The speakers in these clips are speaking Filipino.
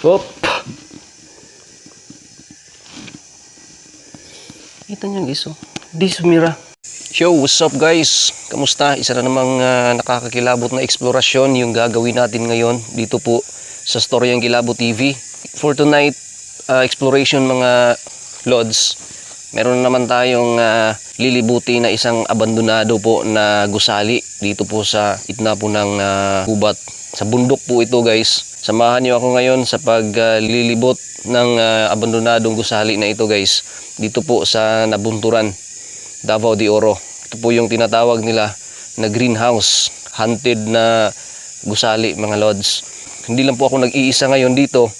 Hop. Kita nyo guys, oh. Di sumira. Yo, what's up guys? Kamusta? Isa na namang nakakakilabot na eksplorasyon yung gagawin natin ngayon dito po sa Storyang Kilabot TV. For tonight, exploration mga lods. Meron naman tayong lilibuti na isang abandonado po na gusali dito po sa itna po ng gubat. Sa bundok po ito guys. Samahan niyo ako ngayon sa paglilibot ng abandonadong gusali na ito guys. Dito po sa Nabunturan, Davao de Oro. Ito po yung tinatawag nila na greenhouse. Haunted na gusali mga lods. Hindi lang po ako nag-iisa ngayon dito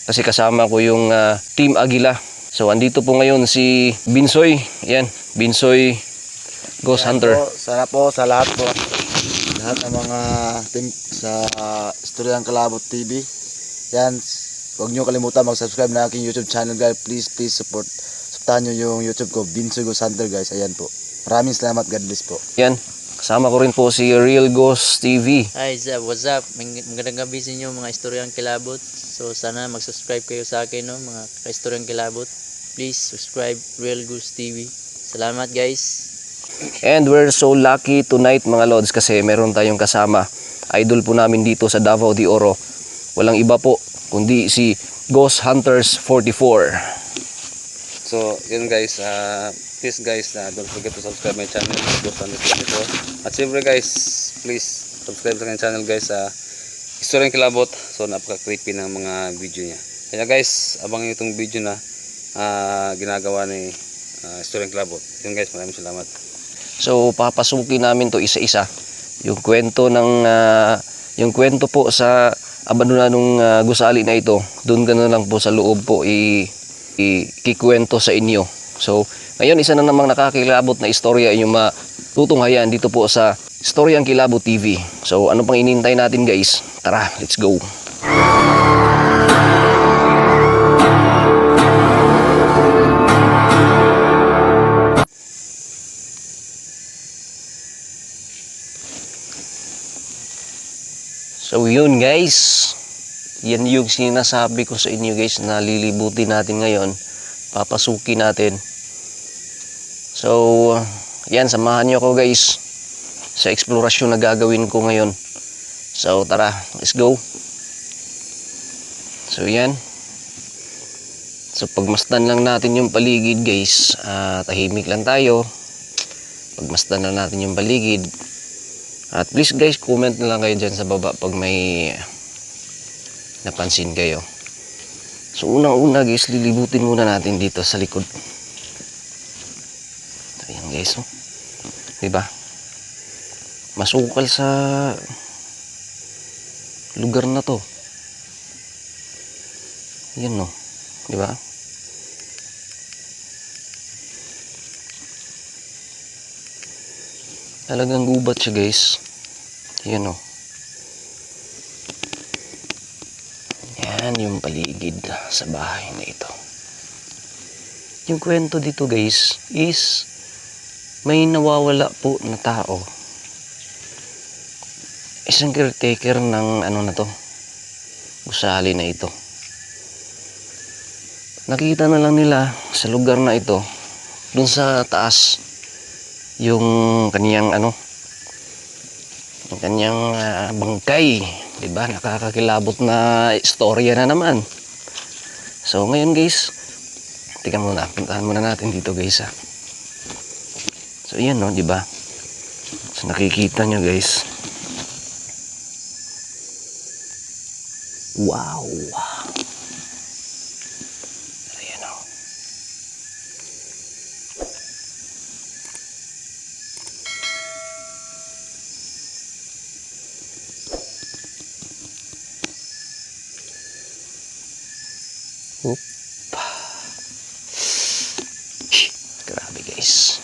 kasi kasama ko yung Team Aguila. So andito po ngayon si Binsoy. Yan, Binsoy Ghost Hunter. Sana po sa lahat po. Lahat ng mga team sa Storyang Kilabot TV. Yan, huwag nyo kalimutan mag-subscribe na aking YouTube channel guys. Please supportahan nyo yung YouTube ko, Binsoy Ghost Hunter guys. Ayan po. Maraming salamat, God bless po. Yan, kasama ko rin po si Real Ghost TV. Hi, what's up? Magandang gabi sa inyo mga Istoryang Kilabot. So sana mag-subscribe kayo sa akin, no, mga Istoryang Kilabot. Please subscribe Real Ghost TV. Salamat guys. And we're so lucky tonight mga lods kasi meron tayong kasama. Idol po namin dito sa Davao de Oro. Walang iba po kundi si Ghost Hunters 44. So, yun guys, please guys, don't forget to subscribe my channel, Ghost Hunters 44. At siyempre guys, please subscribe sa aking channel guys sa Storyang Kilabot. So, napaka-creepy ng mga video niya. Kaya guys, abangan nyo itong video na ginagawa ni Storyang Kilabot. Yun guys, maraming salamat. So papasukin namin to isa-isa. Yung kwento ng yung kwento po sa abandonadong gusali na ito, doon ganoon lang po sa loob po ikikwento sa inyo. So ngayon isa na namang nakakilabot na istorya inyong matutunghayan dito po sa Storyang Kilabot TV. So ano pang inintay natin guys? Tara, let's go. So yun guys, yan yung sinasabi ko sa inyo guys na lilibutin natin ngayon, papasukin natin. So yan, samahan nyo ako guys sa eksplorasyon na gagawin ko ngayon. So tara, let's go. So yan, so pagmasdan lang natin yung paligid guys, tahimik lang tayo, pagmasdan lang natin yung paligid. At please guys, comment na lang kayo dyan sa baba pag may napansin kayo. So unang-una guys, lilibutin muna natin dito sa likod. Ayan guys, oh. Diba? Masukal sa lugar na to. Yan no. Diba? Talagang gubat siya guys. Yan o. Yan yung paligid sa bahay na ito. Yung kwento dito guys is may nawawala po na tao. Isang caretaker ng ano na to, gusali na ito. Nakita na lang nila sa lugar na ito, dun sa taas, yung kaniyang ano, yung kanyang bangkay, diba? Nakakakilabot na istorya na naman. So ngayon guys, tika muna, puntahan muna natin dito guys ha. So yan no, diba? So nakikita nyo guys, wow, ayan o. Grabe guys.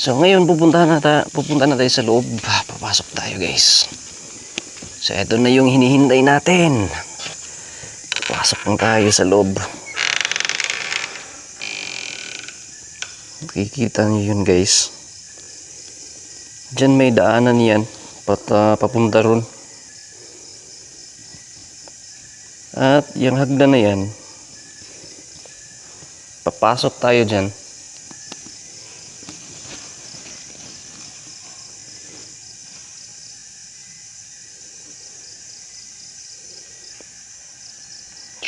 So ngayon pupunta na tayo sa loob. Papasok tayo guys. So ito na yung hinihintay natin. Pasok lang tayo sa loob. Makikita niyo yun guys. Diyan may daanan yan papunta ron. At yung hagdan na yan, papasok tayo dyan.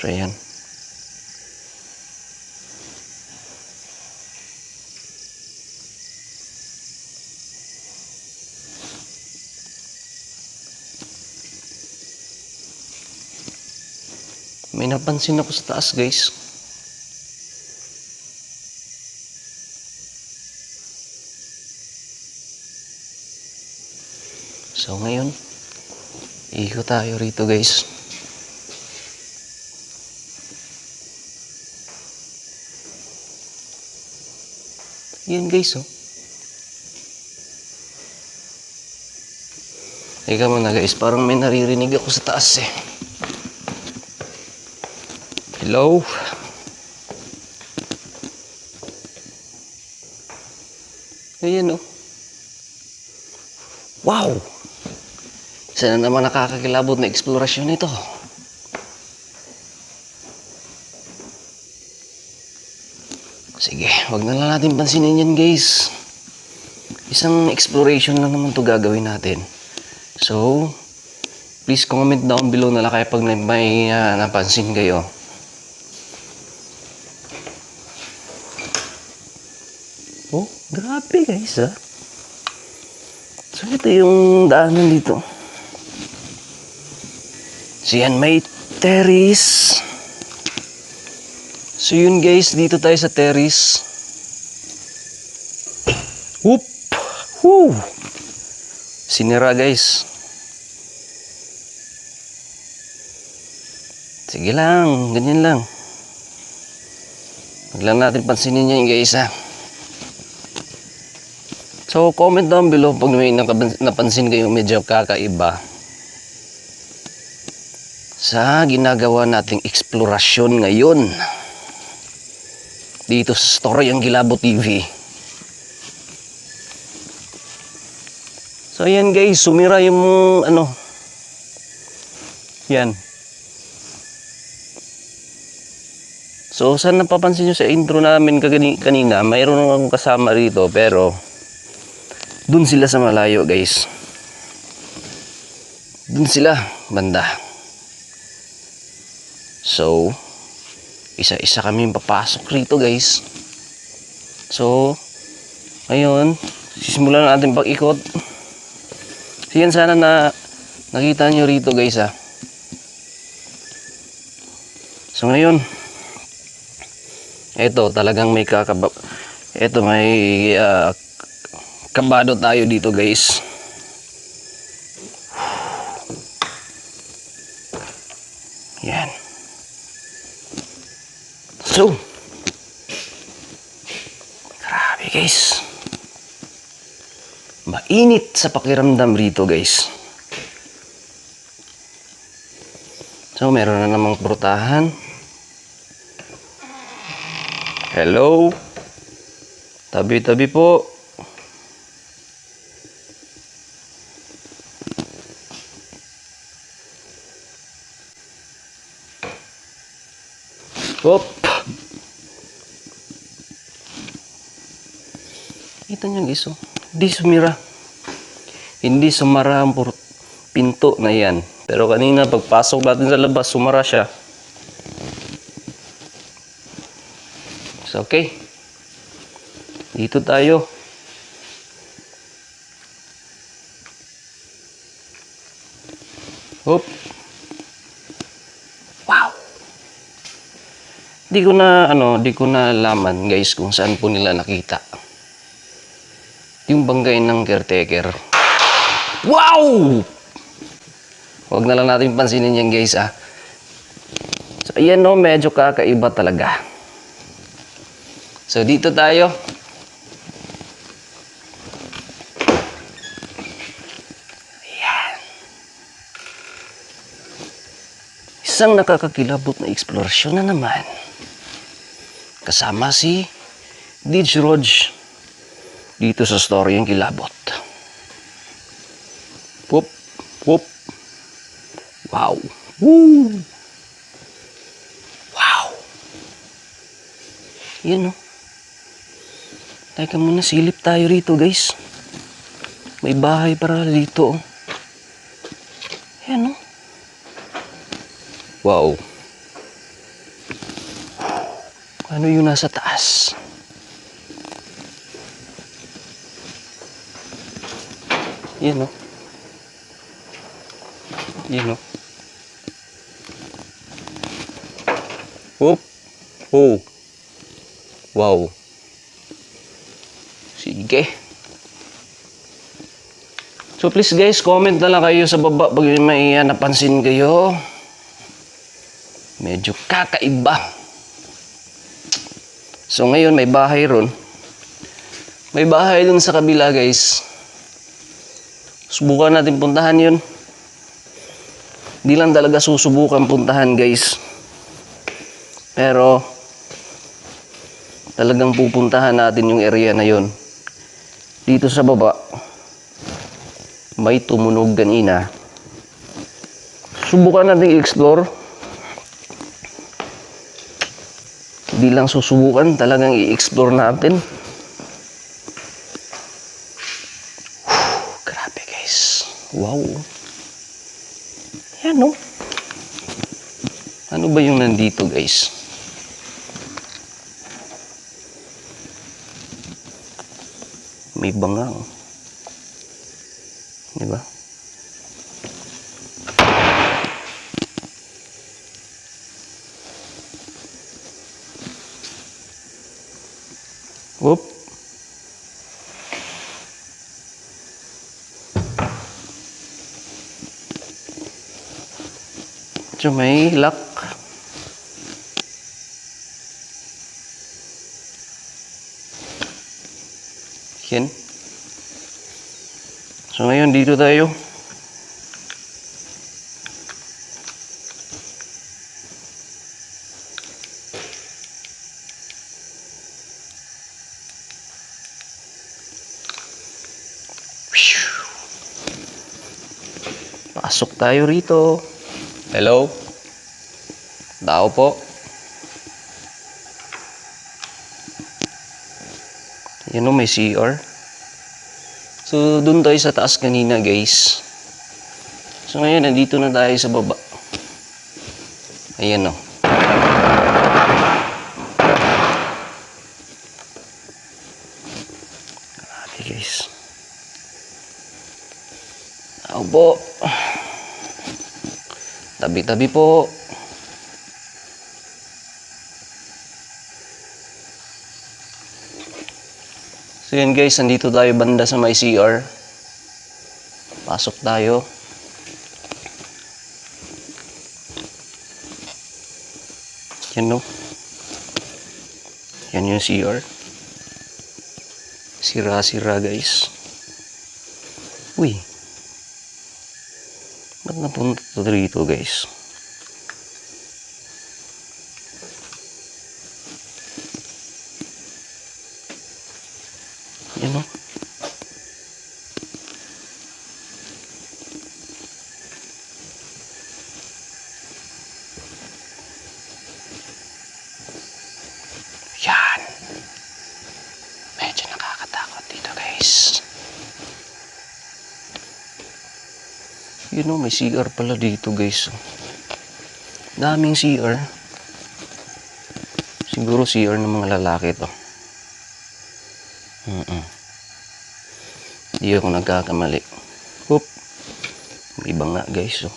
So yan. May napansin ako sa taas, guys. So ngayon, ikot tayo rito, guys. Yan, guys, oh. Teka muna, guys. Parang may naririnig ako sa taas, eh. Hello? Ayan, oh. Wow! Isa na naman nakakakilabot na eksplorasyon ito. Sige, wag na lang natin pansinin yan, guys. Isang exploration lang naman to gagawin natin. So, please comment down below na lang kaya pag may napansin kayo. Oh, grabe, guys, ah. So, ito yung daanan dito. So, yan, may terrace. So, yun, guys, dito tayo sa terrace. Whoop! Woo! Sinira, guys. Sige lang, ganyan lang. Huwag lang natin pansinin yan, guys, ha. So, comment down below pag may napansin kayo medyo kakaiba sa ginagawa nating eksplorasyon ngayon dito sa Storyang Kilabot TV. So, ayan, guys, sumira yung ano. Yan. So, saan napapansin nyo sa intro namin kanina, mayroon akong kasama rito, pero dun sila sa malayo, guys. Dun sila, banda. So, isa-isa kami papasok rito, guys. So, ngayon, sisimulan natin pag-ikot. Siyan sana na nakita nyo rito, guys, ha. So, ngayon, eto, talagang may kabado tayo dito, guys. Yan. So, grabe, guys. Mainit sa pakiramdam rito, guys. So, meron na namang prutahan. Hello. Tabi-tabi po. Hop. Kita nyo, guys, oh. Hindi sumira. Hindi sumara ang pinto na yan. Pero kanina pagpasok natin sa labas, sumara siya. So, okay. Dito tayo. Hop. Wow. Di ko na alaman, guys, kung saan po nila nakita yung bangkay ng caretaker. Wow! Huwag na lang natin pansinin yan, guys, ah. So, ayan, no, medyo kakaiba talaga. So, dito tayo. Ayan. Isang nakakakilabot na eksplorasyon na naman. Kasama si DJ Rog dito sa Storyang Kilabot. Whoop, whoop. Wow. Woo. Yan oh. Teka muna, silip tayo rito guys. May bahay para dito oh. Yan oh. Wow. Ano yung nasa taas? Yan oh. Yan oh. Whoop. Oh. Wow. Sige. So please guys, comment na lang kayo sa baba pag may napansin kayo. Medyo kakaiba. So ngayon may bahay ron. May bahay dun sa kabila guys. Subukan natin puntahan yun. Di lang talaga susubukan puntahan guys. Pero talagang pupuntahan natin yung area na yun. Dito sa baba may tumunog kanina. Subukan natin i-explore. Di lang susubukan, talagang i-explore natin. Grabe guys. Wow. Yan no. Ano ba yung nandito guys? May bangang. Diba? Whoop. So may lock. Yan. So ngayon dito tayo. Pasok tayo rito. Hello? Tao po. Yan o, may CR. So, dun tayo sa taas kanina, guys. So, ngayon, nandito na tayo sa baba. Ayan o. Grabe, guys. Tao po. Tabi-tabi po. So yan guys, nandito tayo banda sa may CR. Pasok tayo. Yan no. Yan yung CR. Sira-sira guys. Uy. Ba't napunta to dito guys? Yan o. Yan. Medyo nakakatakot dito guys. Yun o, may CR pala dito guys. Daming CR. Siguro CR ng mga lalaki to. Hindi ako nagkakamali. Oop. May iba nga guys. Oh.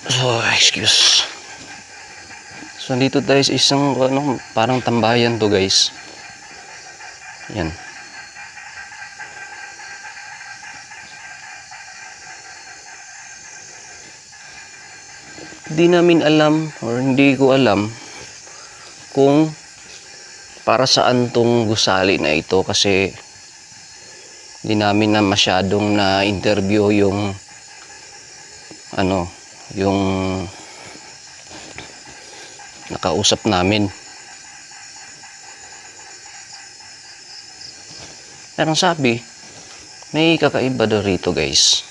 So, excuse. So, dito tayo sa isang parang tambayan to guys. Yan. Hindi namin alam or hindi ko alam kung para saan tong gusali na ito kasi hindi namin na masyadong na-interview yung ano, yung nakausap namin. Pero sabi, may kakaiba daw rito guys.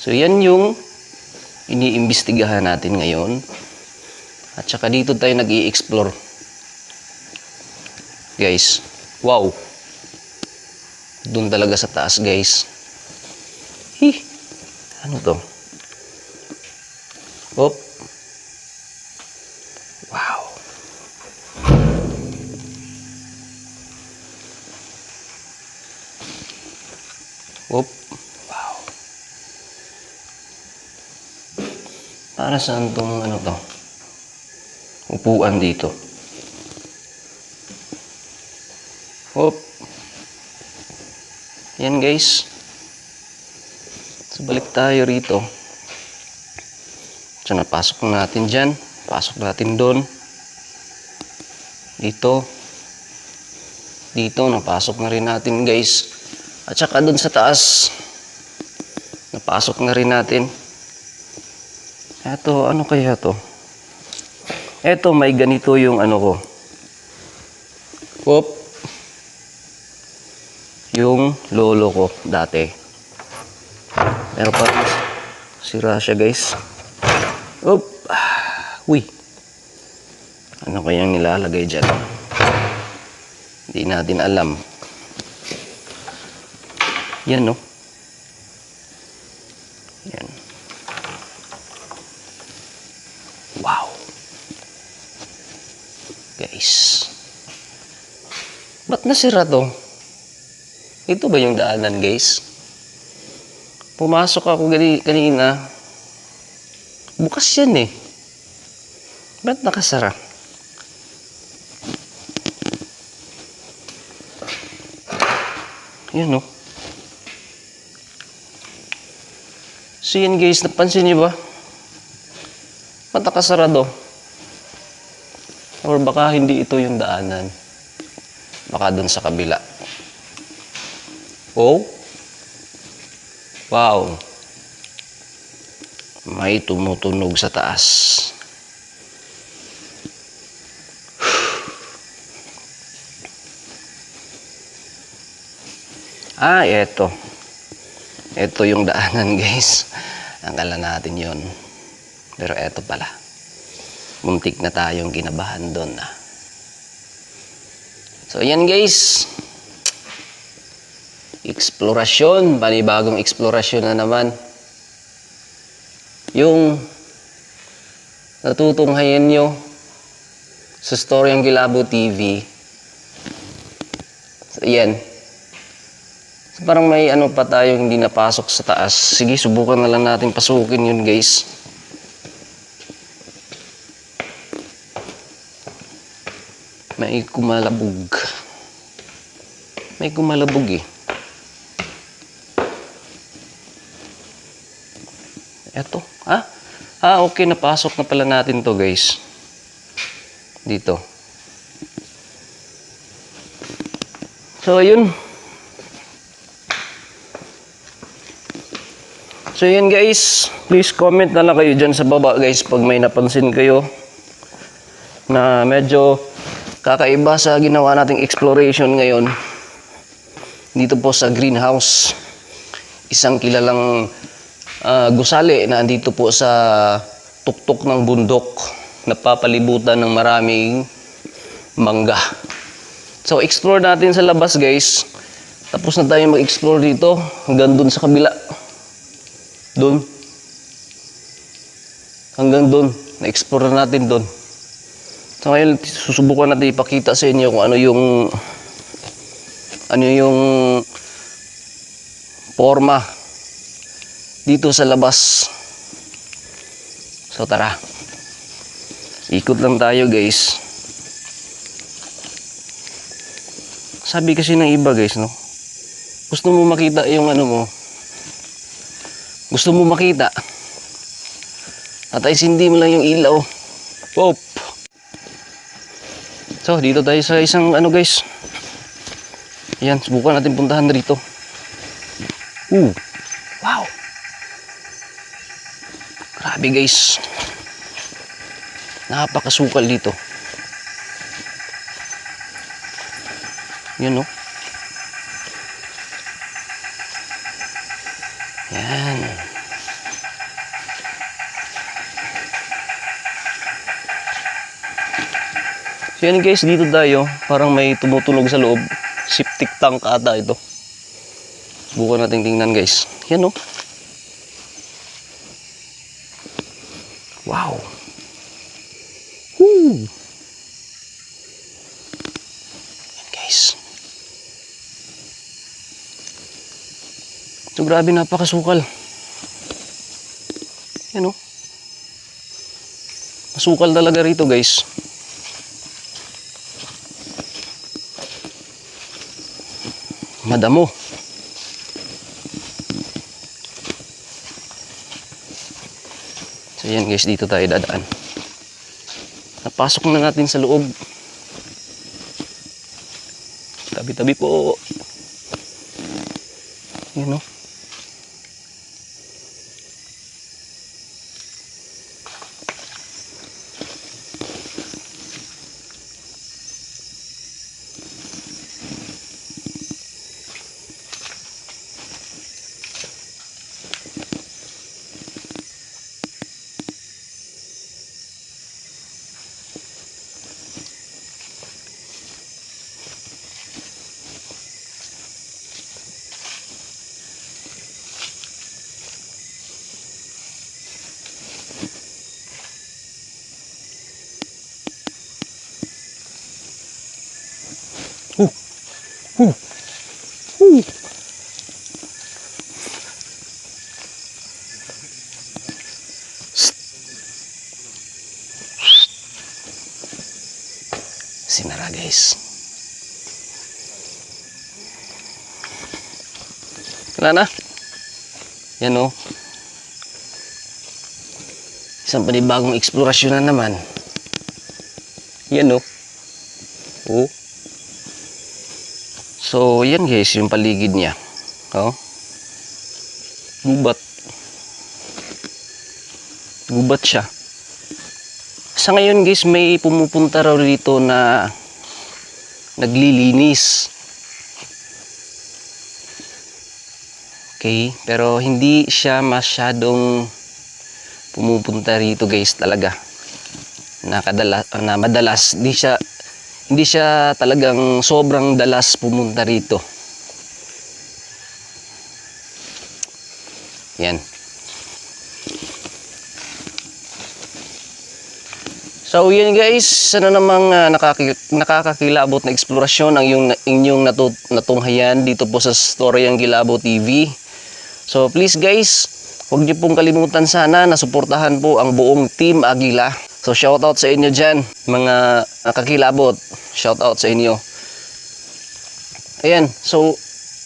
So yan yung iniimbestigahan natin ngayon. At saka dito tayo nag-i-explore. Guys, wow. Doon talaga sa taas guys. Ano to? Hop. Wow. Hop. Wow. Para saan tong ano to? Upuan dito. Hop. Yan guys. So balik tayo rito. So napasok natin dyan. Pasok natin doon. Dito. Dito. Napasok na rin natin guys. At saka doon sa taas. Napasok na rin natin. Eto, ano kaya to? Eto, may ganito yung ano ko. Hop. Yung lolo ko dati. Pero parang sira siya guys. Up. Uy. Ano kayang nilalagay dyan? Hindi natin alam. Yan no. Yan. Wow. Guys. Ba't nasira to? Ito ba yung daanan guys? Pumasok ako kanina. Bukas yan eh. Ba't nakasara? Yan o. So yan guys, napansin niyo ba? Ba't nakasarado? Or baka hindi ito yung daanan. Baka dun sa kabila. Oh? Wow. May tumutunog sa taas. Eto. Ito yung daanan guys. Akala natin yun. Pero eto pala. Muntik na tayong kinabahan doon. So yan guys. Eksplorasyon. Panibagong eksplorasyon na naman. Yung natutunghayan nyo sa Storyang Kilabot TV. So yan. So, parang may ano pa tayong hindi napasok sa taas. Sige, subukan na lang natin pasukin yun guys. May kumalabog. May kumalabog eh. Eto. Okay. Napasok na pala natin to guys. Dito. So, ayun. So, yun guys. Please comment na lang kayo dyan sa baba guys pag may napansin kayo na medyo kakaiba sa ginawa nating exploration ngayon. Dito po sa greenhouse. Isang kilalang gusali na andito po sa tuktok ng bundok, napapalibutan ng maraming mangga. So explore natin sa labas guys. Tapos na tayo mag-explore dito hanggang dun sa kabila. Dun. Hanggang dun. Na-explore natin dun. So ngayon susubukan natin ipakita sa inyo kung ano yung forma dito sa labas. So tara. Ikot lang tayo guys. Sabi kasi ng iba guys, no? Gusto mo makita yung ano mo. Gusto mo makita. At ay hindi mo lang yung ilaw. Pop. So dito tayo sa isang ano guys. Ayan, subukan natin puntahan rito. Wow. Grabe guys. Napakasukal dito. Yun, no? Yan. So yan guys, dito tayo. Parang may tumutunog sa loob. Septic tank ata ito. Bukan natin tingnan guys. Yan, no? Wow. Woo. Yan guys. So grabe, napakasukal. Yan, oh. Masukal talaga rito guys. Madamo. So yan guys, dito tayo dadaan. Napasok na natin sa loob. Tabi-tabi po. Yan, oh. Sinara guys. Wala na. Yan, oh. Isang panibagong eksplorasyon na naman. Yan, oh. Oh. So, yan guys, yung paligid niya. Oh. Gubat. Gubat siya. Sa ngayon guys, may pumupunta raw dito na naglilinis. Okay, pero hindi siya masyadong pumupunta rito guys talaga. Na madalas, hindi siya talagang sobrang dalas pumunta rito. Yan. So yan guys, sana namang nakakakilabot na eksplorasyon ang inyong natunghayan dito po sa Storyang Kilabot TV. So please guys, huwag niyo pong kalimutan sana na suportahan po ang buong Team Agila. So shoutout sa inyo dyan, mga nakakilabot. Shoutout sa inyo. Ayan, so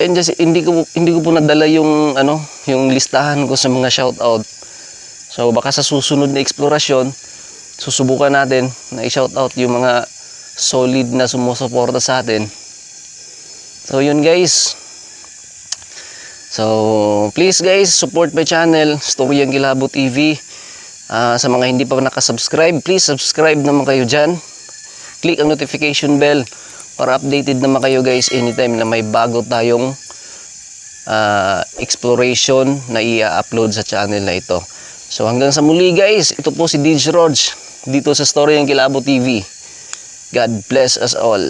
hindi ko po nadala yung yung listahan ko sa mga shoutout. So baka sa susunod na eksplorasyon, susubukan natin na i-shoutout yung mga solid na sumusuporta sa atin. So yun guys. So please guys, support my channel, Storyang Kilabot TV. Sa mga hindi pa nakasubscribe, please subscribe naman kayo dyan. Click ang notification bell para updated naman kayo guys anytime na may bago tayong exploration na i-upload sa channel na ito. So hanggang sa muli guys, ito po si DJ Rog dito sa Storyang Kilabot TV. God bless us all.